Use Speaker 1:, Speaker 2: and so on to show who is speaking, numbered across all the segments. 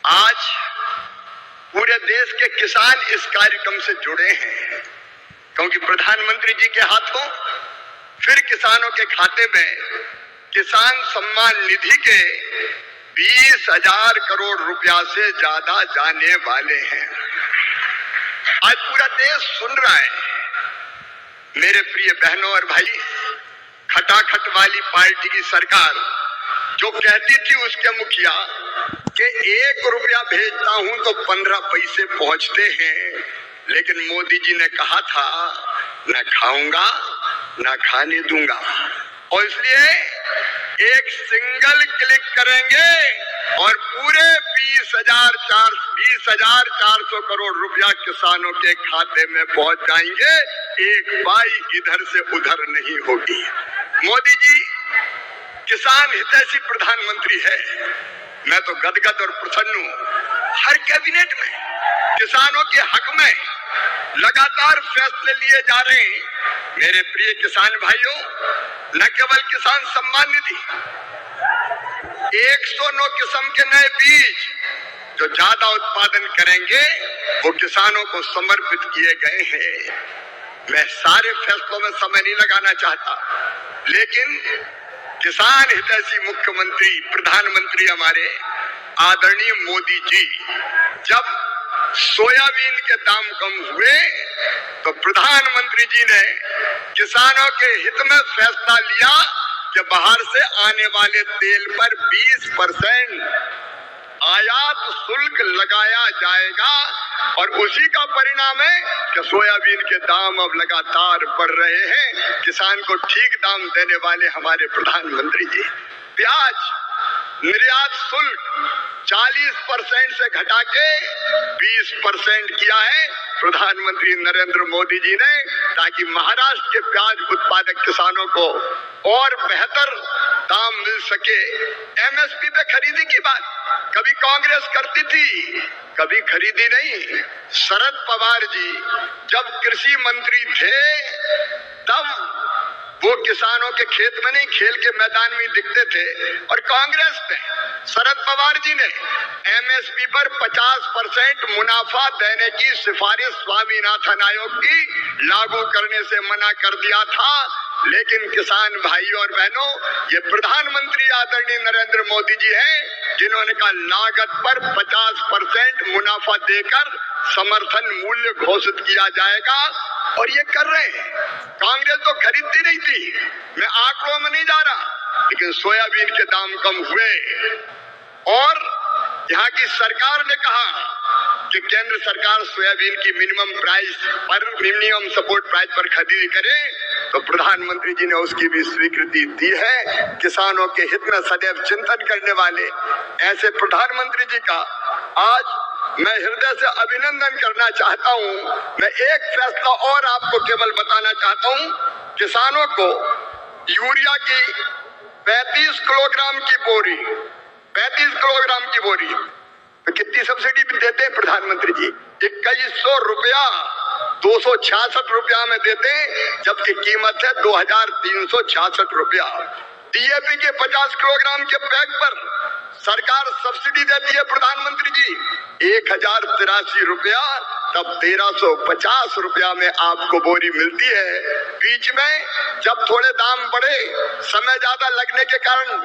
Speaker 1: आज पूरे देश के किसान इस कार्यक्रम से जुड़े हैं क्योंकि प्रधानमंत्री जी के हाथों फिर किसानों के खाते में किसान सम्मान निधि के 20,000 करोड़ रुपया से ज्यादा जाने वाले हैं। आज पूरा देश सुन रहा है। मेरे प्रिय बहनों और भाई, खटाखट वाली पार्टी की सरकार जो कहती थी उसके मुखिया कि 1 रुपया भेजता हूं तो 15 पैसे पहुंचते हैं, लेकिन मोदी जी ने कहा था न खाऊंगा न खाने दूंगा, और इसलिए एक सिंगल क्लिक करेंगे और पूरे 20,400 करोड़ रुपया किसानों के खाते में पहुंच जाएंगे। एक पाई इधर से उधर नहीं होगी। मोदी जी किसान हितैषी प्रधानमंत्री है। मैं तो गदगद और प्रसन्न हूं। हर कैबिनेट में किसानों के हक में लगातार फैसले लिए जा रहे हैं। मेरे प्रिय किसान भाइयों, न केवल किसान सम्मान निधि, 109 किस्म के नए बीज जो ज्यादा उत्पादन करेंगे वो किसानों को समर्पित किए गए हैं। मैं सारे फैसलों में समय नहीं लगाना चाहता, लेकिन किसान हितैषी मुख्यमंत्री प्रधानमंत्री हमारे आदरणीय मोदी जी जब सोयाबीन के दाम कम हुए तो प्रधानमंत्री जी ने किसानों के हित में फैसला लिया कि बाहर से आने वाले तेल पर 20% आयात शुल्क लगाया जाएगा, और उसी का परिणाम है कि सोयाबीन के दाम अब लगातार बढ़ रहे हैं। किसान को ठीक दाम देने वाले हमारे प्रधानमंत्री जी। प्याज निर्यात शुल्क 40% से घटा के 20% किया है प्रधानमंत्री नरेंद्र मोदी जी ने, ताकि महाराष्ट्र के प्याज उत्पादक किसानों को और बेहतर दाम मिल सके। एमएसपी पे खरीदी की बात कभी कांग्रेस करती थी, कभी खरीदी नहीं। शरद पवार जी जब कृषि मंत्री थे तब वो किसानों के खेत में नहीं, खेल के मैदान में दिखते थे, और कांग्रेस ने, शरद पवार जी ने एमएसपी पर 50% मुनाफा देने की सिफारिश स्वामीनाथन आयोग की लागू करने से मना कर दिया था। लेकिन किसान भाइयों और बहनों, ये प्रधानमंत्री आदरणीय नरेंद्र मोदी जी हैं जिन्होंने कहा लागत पर 50% मुनाफा देकर समर्थन मूल्य घोषित किया जाएगा, और ये कर रहे हैं। कांग्रेस तो खरीदती नहीं थी, मैं आंकड़ों में नहीं जा रहा, लेकिन सोयाबीन के दाम कम हुए और यहाँ की सरकार ने कहा कि केंद्र सरकार सोयाबीन की मिनिमम सपोर्ट प्राइस पर खरीदी करे, तो प्रधानमंत्री जी ने उसकी भी स्वीकृति दी है। किसानों के हित में सदैव चिंतन करने वाले ऐसे प्रधानमंत्री जी का आज मैं हृदय से अभिनंदन करना चाहता हूं। मैं एक फैसला और आपको केवल बताना चाहता हूं, किसानों को यूरिया की 35 किलोग्राम की बोरी, 35 किलोग्राम की बोरी तो कितनी सब्सिडी भी देते हैं प्रधानमंत्री जी? 2100 रुपया 266 रुपया में देते हैं, जबकि कीमत है 2366 रुपया। डीएपी के 50 किलोग्राम के बैग पर सरकार सब्सिडी देती है प्रधानमंत्री जी 1083 रुपया, तब 1350 रुपया में आपको बोरी मिलती है। बीच में जब थोड़े दाम बढ़े, समय ज्यादा लगने के कारण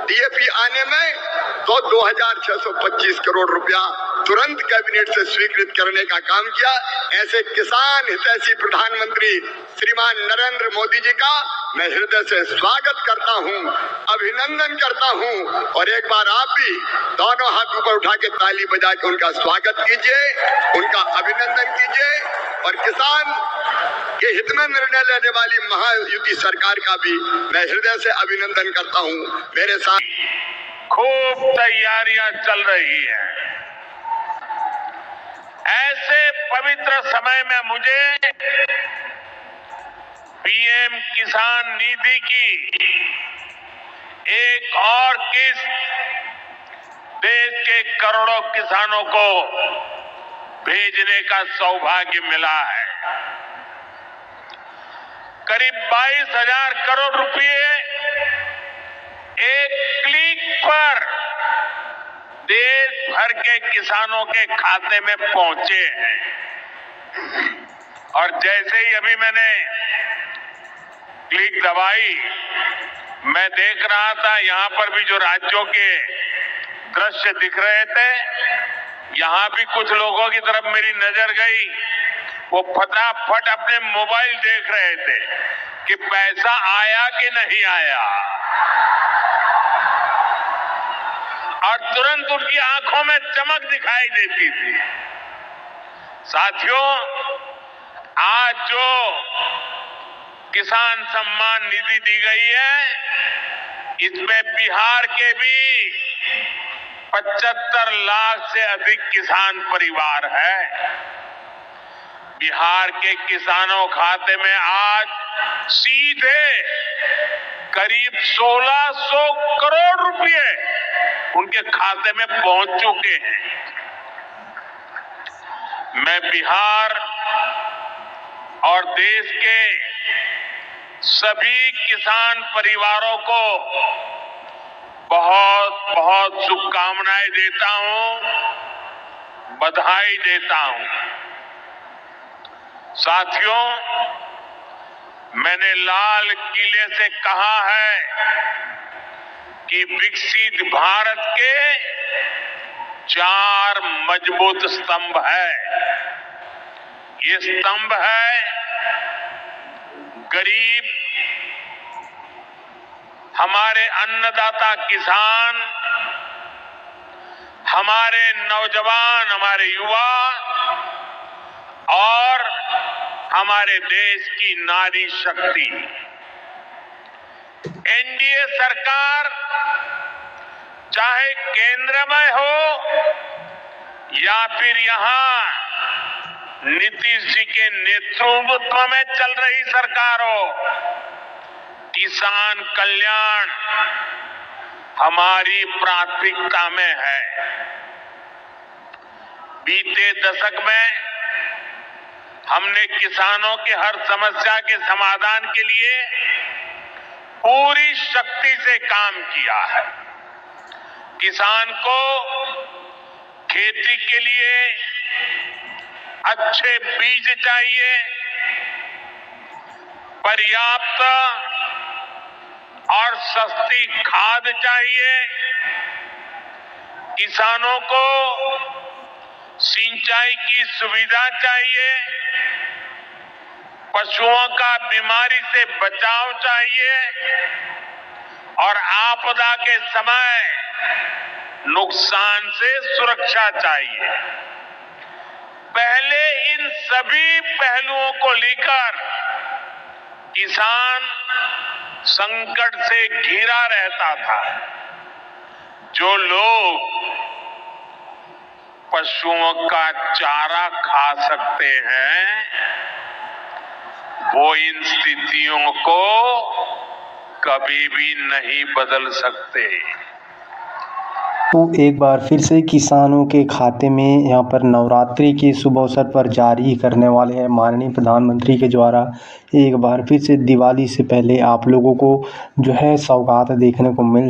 Speaker 1: डीएपी आने में, तो 2625 करोड़ रुपया तुरंत कैबिनेट से स्वीकृत करने का काम किया। ऐसे किसान हितैषी प्रधानमंत्री श्रीमान नरेंद्र मोदी जी का मैं हृदय से स्वागत करता हूं, अभिनंदन करता हूं, और एक बार आप भी दोनों हाथ ऊपर उठा के ताली बजा के उनका स्वागत कीजिए, उनका अभिनंदन कीजिए, और किसान के हित में निर्णय लेने वाली महायुति सरकार का भी मैं हृदय से अभिनंदन करता हूं। मेरे साथ
Speaker 2: खूब तैयारियां चल रही हैं। ऐसे पवित्र समय में मुझे पीएम किसान निधि की एक और किस्त देश के करोड़ों किसानों को भेजने का सौभाग्य मिला है। करीब 22,000 करोड़ रुपए एक क्लिक पर देश भर के किसानों के खाते में पहुंचे हैं। और जैसे ही अभी मैंने क्लिक दबाई, मैं देख रहा था यहां पर भी जो राज्यों के दृश्य दिख रहे थे, यहां भी कुछ लोगों की तरफ मेरी नजर गई। वो फटाफट अपने मोबाइल देख रहे थे कि पैसा आया कि नहीं आया, और तुरंत उनकी आंखों में चमक दिखाई देती थी। साथियों, आज जो किसान सम्मान निधि दी गई है, इसमें बिहार के भी 75 लाख से अधिक किसान परिवार है। बिहार के किसानों खाते में आज सीधे करीब 1600 करोड़ रुपए उनके खाते में पहुंच चुके हैं। मैं बिहार और देश के सभी किसान परिवारों को बहुत बहुत शुभकामनाएं देता हूं, बधाई देता हूं। साथियों, मैंने लाल किले से कहा है कि विकसित भारत के 4 मजबूत स्तंभ है। ये स्तंभ है गरीब, हमारे अन्नदाता किसान, हमारे नौजवान, हमारे युवा और हमारे देश की नारी शक्ति। एनडीए सरकार चाहे केंद्र में हो या फिर यहां नीतीश जी के नेतृत्व में चल रही सरकार हो, किसान कल्याण हमारी प्राथमिकता में है। बीते दशक में हमने किसानों के हर समस्या के समाधान के लिए पूरी शक्ति से काम किया है। किसान को खेती के लिए अच्छे बीज चाहिए, पर्याप्त और सस्ती खाद चाहिए, किसानों को सिंचाई की सुविधा चाहिए, पशुओं का बीमारी से बचाव चाहिए और आपदा के समय नुकसान से सुरक्षा चाहिए। पहले इन सभी पहलुओं को लेकर किसान संकट से घिरा रहता था। जो लोग पशुओं का चारा खा सकते हैं, वो इन स्थितियों को कभी भी नहीं बदल सकते।
Speaker 3: तो एक बार फिर से किसानों के खाते में यहाँ पर नवरात्रि के शुभ अवसर पर जारी करने वाले हैं माननीय प्रधानमंत्री के द्वारा। एक बार फिर से दिवाली से पहले आप लोगों को जो है सौगात देखने को मिल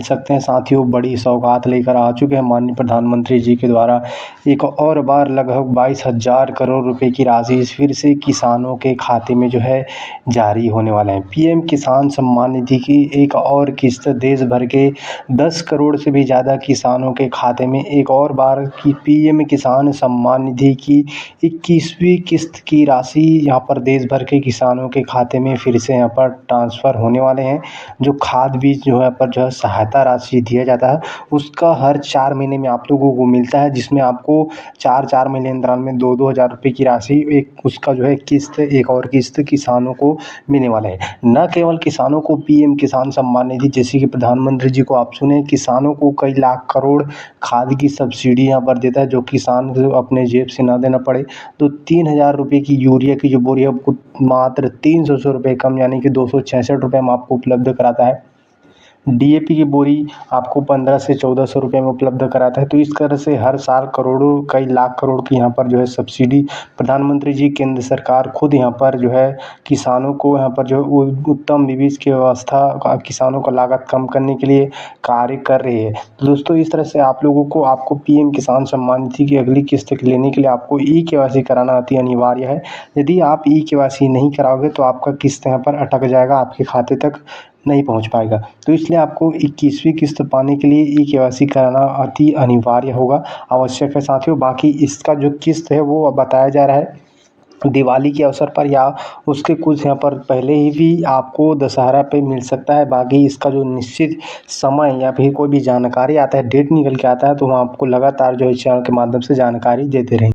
Speaker 3: सकते हैं। साथियों, बड़ी सौगात लेकर आ चुके हैं माननीय प्रधानमंत्री जी के द्वारा। एक और बार लगभग 22,000 करोड़ रुपए की राशि फिर से किसानों के खाते में जो है जारी होने वाले हैं। पीएम किसान सम्मान निधि की एक और किस्त देश भर के 10 करोड़ से भी ज़्यादा किसानों के खाते में एक और बार की पीएम किसान सम्मान निधि की 21वीं किस्त की राशि यहाँ पर देश भर के किसानों के खाते में फिर से यहाँ पर ट्रांसफ़र होने वाले हैं। जो खाद बीज जो है पर जो है सहायता राशि दिया जाता है, उसका हर 4 महीने में आप लोगों को मिलता है, जिसमें आपको 4 महीने अंतराल में 2-2 हज़ार रुपये की राशि एक उसका जो है किस्त एक और किस्त किसानों को मिलने वाला है। न केवल किसानों को पीएम किसान सम्मान निधि जैसे कि प्रधानमंत्री जी को आप सुने, किसानों को कई लाख करोड़ खाद की सब्सिडी यहाँ पर देता है, जो किसान को अपने जेब से ना देना पड़े। तो 3,000 रुपये की यूरिया की जो बोरी है आपको मात्र 300 रुपये कम यानी कि 266 रुपये में आपको उपलब्ध कराता है। DAP की बोरी आपको 1500 से 1400 रुपये में उपलब्ध कराता है। तो इस तरह से हर साल करोड़ों, कई लाख करोड़ की यहाँ पर जो है सब्सिडी प्रधानमंत्री जी, केंद्र सरकार खुद यहाँ पर जो है किसानों को यहाँ पर जो उत्तम बीज की व्यवस्था, किसानों का लागत कम करने के लिए कार्य कर रही है। तो दोस्तों, इस तरह से आप लोगों को आपको PM किसान सम्मान निधि की अगली किस्त लेने के लिए आपको E-KYC कराना अति अनिवार्य है। यदि आप E-KYC नहीं कराओगे तो आपका किस्त यहाँ पर अटक जाएगा, आपके खाते तक नहीं पहुंच पाएगा। तो इसलिए आपको 21वीं किस्त पाने के लिए E-KYC कराना अति अनिवार्य होगा, आवश्यक है साथियों। बाकी इसका जो किस्त है वो बताया जा रहा है दिवाली के अवसर पर या उसके कुछ यहाँ पर पहले ही भी आपको दशहरा पे मिल सकता है। बाकी इसका जो निश्चित समय या फिर कोई भी जानकारी आता है, डेट निकल के आता है, तो हम आपको लगातार जो है चैनल के माध्यम से जानकारी देते रहेंगे।